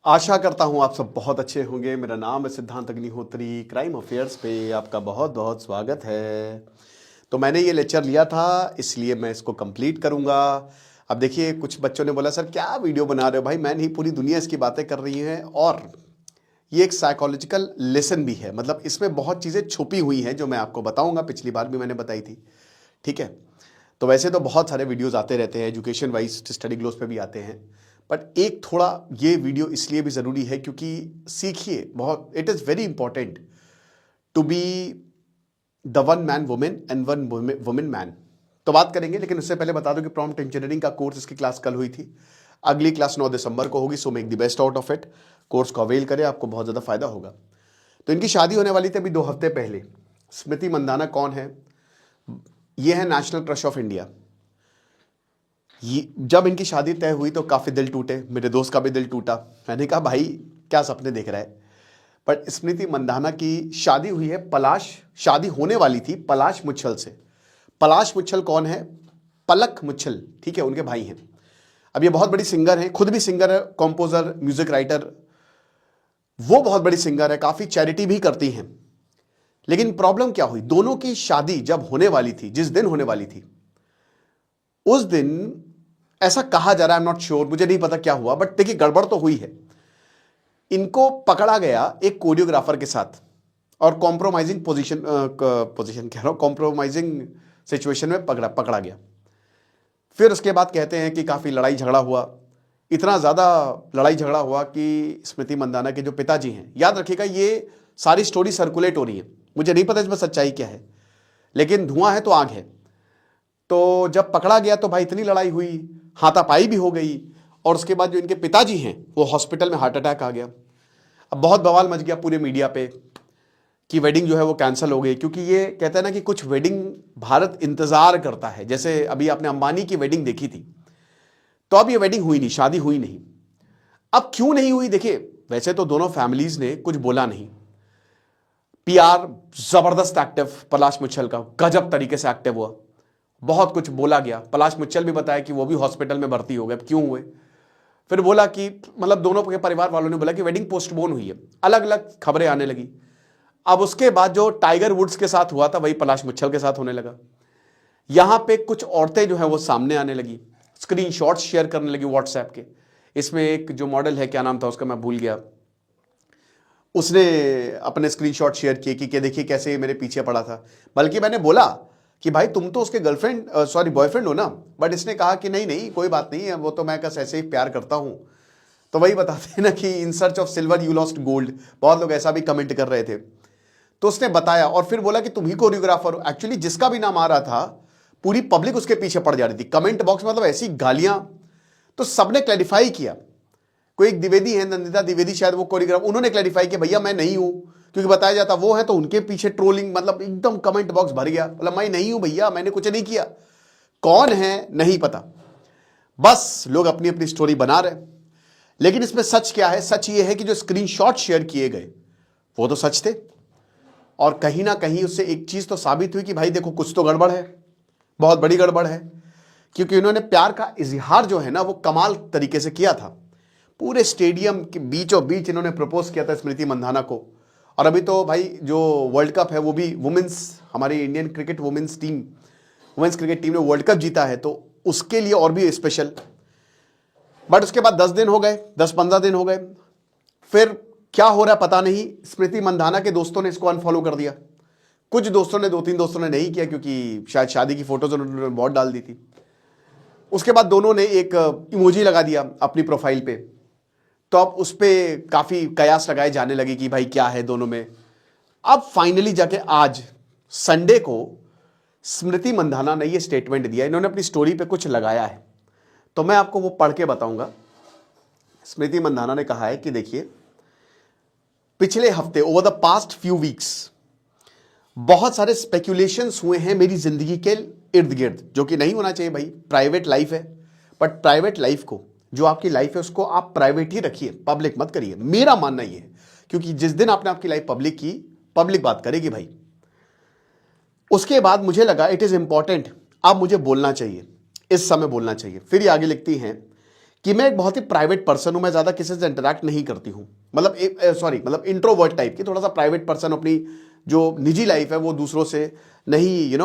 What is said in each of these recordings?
आशा करता हूं आप सब बहुत अच्छे होंगे। मेरा नाम है सिद्धांत अग्निहोत्री। क्राइम अफेयर्स पे आपका बहुत बहुत स्वागत है। तो मैंने ये लेक्चर लिया था, इसलिए मैं इसको कंप्लीट करूंगा। अब देखिए, कुछ बच्चों ने बोला सर क्या वीडियो बना रहे हो भाई, मैं नहीं, पूरी दुनिया इसकी बातें कर रही है और ये एक साइकोलॉजिकल लेसन भी है। मतलब इसमें बहुत चीज़ें छुपी हुई हैं जो मैं आपको बताऊंगा। पिछली बार भी मैंने बताई थी, ठीक है। तो वैसे तो बहुत सारे वीडियोस आते रहते हैं, एजुकेशन वाइज स्टडी ग्लोस पे भी आते हैं, बट एक थोड़ा ये वीडियो इसलिए भी ज़रूरी है क्योंकि सीखिए, बहुत it is very important to be the one man women and one women man. तो बात करेंगे, लेकिन उससे पहले बता दूं कि प्रॉम्प्ट इंजीनियरिंग का कोर्स, इसकी क्लास कल हुई थी। अगली क्लास 9 दिसंबर को होगी। So make the best out of it. Course को अवेल करें, आपको बहुत ज़्यादा फायदा होगा। तो इनकी शादी होने वाली थी अभी 2 हफ्ते पहले। स्मृति मंदाना कौन है? ये है नेशनल क्रश ऑफ इंडिया। जब इनकी शादी तय हुई तो काफ़ी दिल टूटे, मेरे दोस्त का भी दिल टूटा। मैंने कहा भाई क्या सपने देख रहा है। बट स्मृति मंदाना की शादी हुई है शादी होने वाली थी पलाश मुच्छल से। पलाश मुच्छल कौन है? पलक मुच्छल, ठीक है, उनके भाई हैं। अब ये बहुत बड़ी सिंगर हैं, खुद भी सिंगर है, कॉम्पोजर, म्यूजिक राइटर। वो बहुत बड़ी सिंगर है, काफ़ी चैरिटी भी करती हैं। लेकिन प्रॉब्लम क्या हुई, दोनों की शादी जब होने वाली थी, जिस दिन होने वाली थी, उस दिन ऐसा कहा जा रहा है, आई एम नॉट श्योर, मुझे नहीं पता क्या हुआ, बट देखिए गड़बड़ तो हुई है। इनको पकड़ा गया एक कोरियोग्राफर के साथ और कॉम्प्रोमाइजिंग पोजीशन कह रहा हूं, कॉम्प्रोमाइजिंग सिचुएशन में पकड़ा गया। फिर उसके बाद कहते हैं कि काफ़ी लड़ाई झगड़ा हुआ। इतना ज़्यादा लड़ाई झगड़ा हुआ कि स्मृति मंदाना के जो पिताजी हैं, याद रखिएगा ये सारी स्टोरी सर्कुलेट हो रही है, मुझे नहीं पता इसमें सच्चाई क्या है, लेकिन धुआं है तो आग है। तो जब पकड़ा गया तो भाई इतनी लड़ाई हुई, हाथापाई भी हो गई, और उसके बाद जो इनके पिताजी हैं वो हॉस्पिटल में हार्ट अटैक आ गया। अब बहुत बवाल मच गया पूरे मीडिया पे कि वेडिंग जो है वो कैंसिल हो गई, क्योंकि ये कहते हैं ना कि कुछ वेडिंग भारत इंतजार करता है। जैसे अभी आपने अंबानी की वेडिंग देखी थी, तो अब ये वेडिंग हुई नहीं, शादी हुई नहीं। अब क्यों नहीं हुई? देखिए वैसे तो दोनों फैमिलीज ने कुछ बोला नहीं। पीआर जबरदस्त एक्टिव, पलाश मुच्छल का गजब तरीके से एक्टिव हुआ, बहुत कुछ बोला गया। पलाश मुच्छल भी बताया कि वो भी हॉस्पिटल में भर्ती हो गए, क्यों हुए। फिर बोला कि मतलब दोनों के परिवार वालों ने बोला कि वेडिंग पोस्टपोन हुई है, अलग अलग खबरें आने लगी। अब उसके बाद जो टाइगर वुड्स के साथ हुआ था वही पलाश मुच्छल के साथ होने लगा। यहां पे कुछ औरतें जो है वो सामने आने लगी, स्क्रीनशॉट्स शेयर करने लगी व्हाट्सएप के। इसमें एक जो मॉडल है, क्या नाम था उसका मैं भूल गया, उसने अपने स्क्रीनशॉट शेयर किए कि देखिए कैसे मेरे पीछे पड़ा था। बल्कि मैंने बोला कि भाई तुम तो उसके गर्लफ्रेंड सॉरी बॉयफ्रेंड हो ना, बट इसने कहा कि नहीं नहीं कोई बात नहीं है, वो तो मैं बस ऐसे ही प्यार करता हूं। तो वही बताते हैं ना कि in search of silver you lost gold, बहुत लोग ऐसा भी कमेंट कर रहे थे। तो उसने बताया और फिर बोला कि तुम ही कोरियोग्राफर हो। एक्चुअली जिसका भी नाम आ रहा था पूरी पब्लिक उसके पीछे पड़ जा रही थी कमेंट बॉक्स में, मतलब ऐसी गालियां। तो सबने क्लैरिफाई किया। कोई एक द्विवेदी है, नंदिता द्विवेदी शायद, वो कोरियोग्राफर, उन्होंने क्लैरिफाई किया भैया मैं नहीं हूं, क्योंकि बताया जाता वो है, तो उनके पीछे ट्रोलिंग, मतलब एकदम कमेंट बॉक्स भर गया। मतलब मैं नहीं हूं भैया, मैंने कुछ नहीं किया। कौन है नहीं पता, बस लोग अपनी अपनी स्टोरी बना रहे। लेकिन इसमें सच क्या है? सच ये है कि जो स्क्रीनशॉट शेयर किए गए वो तो सच थे, और कहीं ना कहीं उससे एक चीज तो साबित हुई कि भाई देखो कुछ तो गड़बड़ है, बहुत बड़ी गड़बड़ है। क्योंकि इन्होंने प्यार का इजहार जो है ना वो कमाल तरीके से किया था। पूरे स्टेडियम के बीचों बीच इन्होंने प्रपोज किया था स्मृति मंदाना को। और अभी तो भाई जो वर्ल्ड कप है वो भी वुमेन्स, हमारी Indian cricket women's cricket team ने वर्ल्ड कप जीता है, तो उसके लिए और भी स्पेशल। बट उसके बाद 10 दिन हो गए, 10-15 दिन हो गए, फिर क्या हो रहा है पता नहीं। स्मृति मंदाना के दोस्तों ने इसको अनफॉलो कर दिया। कुछ दोस्तों ने, 2-3 दोस्तों ने नहीं किया, क्योंकि शायद शादी की फोटोज उन्होंने बहुत डाल दी थी। उसके बाद दोनों ने एक इमोजी लगा दिया अपनी प्रोफाइल पे, तो अब उस पर काफ़ी कयास लगाए जाने लगे कि भाई क्या है दोनों में। अब फाइनली जाके आज संडे को स्मृति मंदाना ने ये स्टेटमेंट दिया, इन्होंने अपनी स्टोरी पे कुछ लगाया है, तो मैं आपको वो पढ़ के बताऊंगा। स्मृति मंदाना ने कहा है कि देखिए पिछले हफ्ते, over the past few weeks, बहुत सारे स्पेक्यूलेशंस हुए हैं मेरी जिंदगी के इर्द गिर्द, जो कि नहीं होना चाहिए भाई, प्राइवेट लाइफ है। बट प्राइवेट लाइफ को, जो आपकी लाइफ है उसको आप प्राइवेट ही रखिए, पब्लिक मत करिए, मेरा मानना यह है। क्योंकि जिस दिन आपने आपकी लाइफ पब्लिक की, पब्लिक बात करेगी भाई। उसके बाद मुझे लगा इट इज इंपॉर्टेंट, अब मुझे बोलना चाहिए, इस समय बोलना चाहिए। फिर ये आगे लिखती हैं कि मैं एक बहुत ही प्राइवेट पर्सन हूं, मैं ज्यादा किसी से इंटरेक्ट नहीं करती हूं, मतलब इंट्रोवर्ट टाइप की, थोड़ा सा प्राइवेट पर्सन, अपनी जो निजी लाइफ है वो दूसरों से नहीं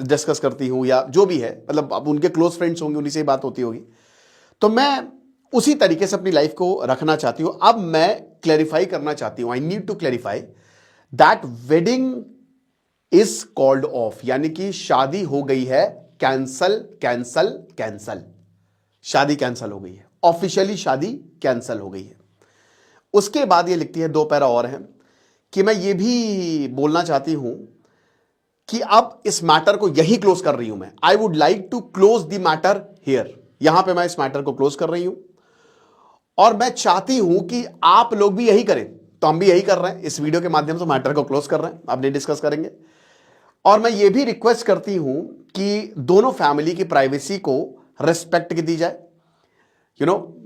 डिस्कस करती हूं, या जो भी है, मतलब अब उनके क्लोज फ्रेंड्स होंगे, उन्हीं से ही बात होती होगी। तो मैं उसी तरीके से अपनी लाइफ को रखना चाहती हूं। अब मैं क्लैरिफाई करना चाहती हूं, I need to clarify that wedding is called off, यानी कि शादी हो गई है कैंसल कैंसल कैंसल, शादी कैंसल हो गई है, ऑफिशियली शादी कैंसल हो गई है। उसके बाद ये लिखती है, 2 पैरा और हैं, कि मैं ये भी बोलना चाहती हूं कि अब इस मैटर को यही क्लोज कर रही हूं मैं, I would like to close the matter here, यहां पे मैं इस मैटर को क्लोज कर रही हूं, और मैं चाहती हूं कि आप लोग भी यही करें। तो हम भी यही कर रहे हैं, इस वीडियो के माध्यम से मैटर को क्लोज कर रहे हैं, अब नहीं डिस्कस करेंगे। और मैं ये भी रिक्वेस्ट करती हूं कि दोनों फैमिली की प्राइवेसी को रिस्पेक्ट दी जाए।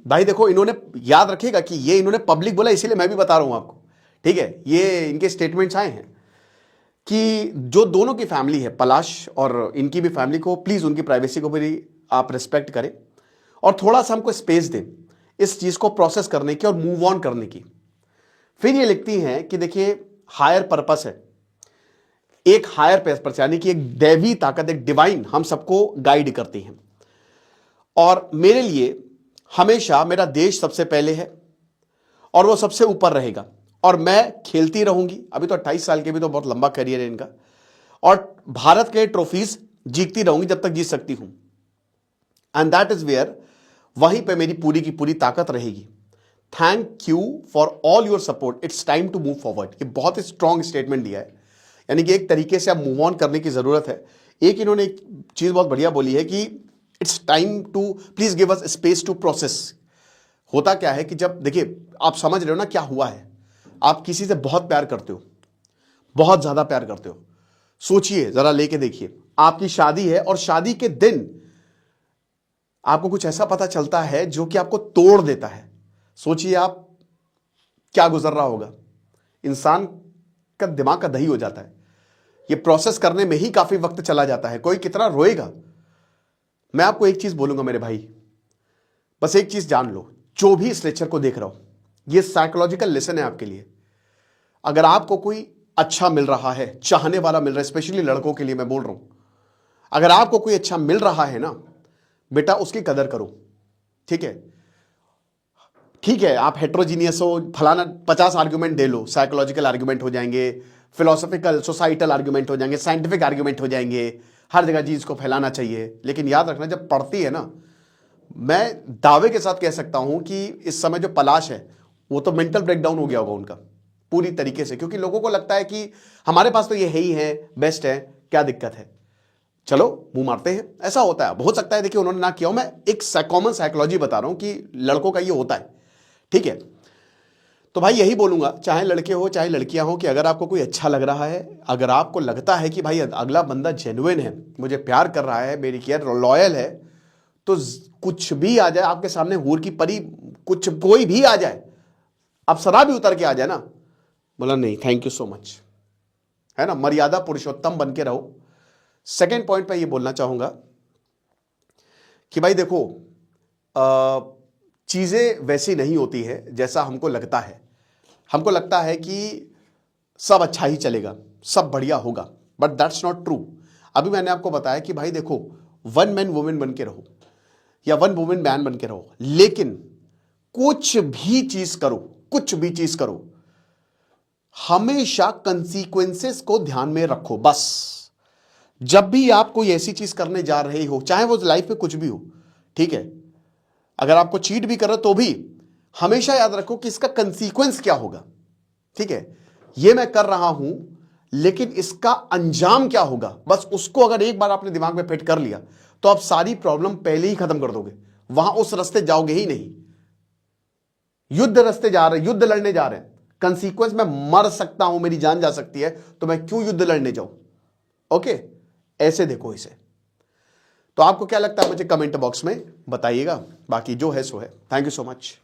भाई देखो, इन्होंने याद रखिएगा कि ये इन्होंने पब्लिक बोला, इसीलिए मैं भी बता रहा हूं आपको, ठीक है। ये इनके स्टेटमेंट्स आए हैं कि जो दोनों की फैमिली है, पलाश और इनकी भी फैमिली को, प्लीज उनकी प्राइवेसी को भी आप रिस्पेक्ट करें, और थोड़ा सा हमको स्पेस दें इस चीज को प्रोसेस करने की और मूव ऑन करने की। फिर ये लिखती हैं कि देखिए, हायर पर्पस है, एक हायर पर्पस, यानी कि एक दैवी ताकत, एक डिवाइन हम सबको गाइड करती है, और मेरे लिए हमेशा मेरा देश सबसे पहले है और वो सबसे ऊपर रहेगा, और मैं खेलती रहूंगी। अभी तो 28 साल के भी तो बहुत लंबा करियर है इनका, और भारत के ट्रॉफीज जीतती रहूंगी जब तक जीत सकती हूं, एंड दैट इज वेयर, वहीं पे मेरी पूरी की पूरी ताकत रहेगी। Thank you for all your support, it's time to move forward. ये बहुत ही स्ट्रॉन्ग स्टेटमेंट दिया है, यानी कि एक तरीके से अब मूव ऑन करने की जरूरत है। एक इन्होंने एक चीज बहुत बढ़िया बोली है कि it's time to please give us space to process. होता क्या है कि जब, देखिए, आप समझ रहे हो ना क्या हुआ है, आप किसी से बहुत प्यार करते हो, बहुत ज्यादा प्यार करते हो, सोचिए जरा, लेके देखिए, आपकी शादी है और शादी के दिन आपको कुछ ऐसा पता चलता है जो कि आपको तोड़ देता है। सोचिए आप क्या गुजर रहा होगा, इंसान का दिमाग का दही हो जाता है। ये प्रोसेस करने में ही काफी वक्त चला जाता है, कोई कितना रोएगा। मैं आपको एक चीज बोलूंगा मेरे भाई, बस एक चीज जान लो, जो भी इस लेक्चर को देख रहा हो, ये साइकोलॉजिकल लेसन है आपके लिए। अगर आपको कोई अच्छा मिल रहा है, चाहने वाला मिल रहा है, स्पेशली लड़कों के लिए मैं बोल रहा हूं, अगर आपको कोई अच्छा मिल रहा है ना बेटा, उसकी कदर करो, ठीक है। ठीक है, आप हेट्रोजीनियस हो, फलाना 50 आर्ग्यूमेंट दे लो, साइकोलॉजिकल आर्ग्यूमेंट हो जाएंगे, फिलोसॉफिकल सोसाइटल आर्ग्यूमेंट हो जाएंगे, साइंटिफिक आर्ग्यूमेंट हो जाएंगे, हर जगह चीज को फैलाना चाहिए, लेकिन याद रखना, जब पढ़ती है ना, मैं दावे के साथ कह सकता हूं कि इस समय जो पलाश है वो तो मेंटल ब्रेकडाउन हो गया होगा उनका पूरी तरीके से, क्योंकि लोगों को लगता है कि हमारे पास तो ये है ही है, बेस्ट है, क्या दिक्कत है, चलो मुंह मारते हैं। ऐसा होता है, हो सकता है, देखिए उन्होंने ना किया हो, मैं एक कॉमन साइकोलॉजी बता रहा हूं कि लड़कों का ये होता है, ठीक है। तो भाई यही बोलूंगा, चाहे लड़के हो चाहे लड़कियां हो, कि अगर आपको कोई अच्छा लग रहा है, अगर आपको लगता है कि भाई अगला बंदा जेन्युइन है, मुझे प्यार कर रहा है, मेरी केयर लॉयल है, तो कुछ भी आ जाए आपके सामने, हूर की परी, कुछ कोई भी आ जाए, अप्सरा भी उतर के आ जाए ना, बोला नहीं थैंक यू सो मच, है ना, मर्यादा पुरुषोत्तम बन के रहो। सेकेंड पॉइंट पे ये बोलना चाहूंगा कि भाई देखो, चीजें वैसी नहीं होती है जैसा हमको लगता है। हमको लगता है कि सब अच्छा ही चलेगा, सब बढ़िया होगा, बट दैट्स नॉट ट्रू। अभी मैंने आपको बताया कि भाई देखो, वन मैन वुमेन बन के रहो या वन वुमेन मैन बन के रहो, लेकिन कुछ भी चीज करो, कुछ भी चीज करो, हमेशा कंसीक्वेंसेस को ध्यान में रखो। बस जब भी आप कोई ऐसी चीज करने जा रहे हो, चाहे वो लाइफ में कुछ भी हो, ठीक है, अगर आपको चीट भी कर रहे हो तो भी हमेशा याद रखो कि इसका कंसीक्वेंस क्या होगा, ठीक है। ये मैं कर रहा हूं, लेकिन इसका अंजाम क्या होगा, बस उसको अगर एक बार आपने दिमाग में फिट कर लिया तो आप सारी प्रॉब्लम पहले ही खत्म कर दोगे, वहां उस रास्ते जाओगे ही नहीं। युद्ध रास्ते जा रहे, युद्ध लड़ने जा रहे हैं, कंसीक्वेंस में मर सकता हूं, मेरी जान जा सकती है, तो मैं क्यों युद्ध लड़ने जाऊं। ओके, ऐसे देखो इसे। तो आपको क्या लगता है मुझे कमेंट बॉक्स में बताइएगा, बाकी जो है सो है। Thank you so much.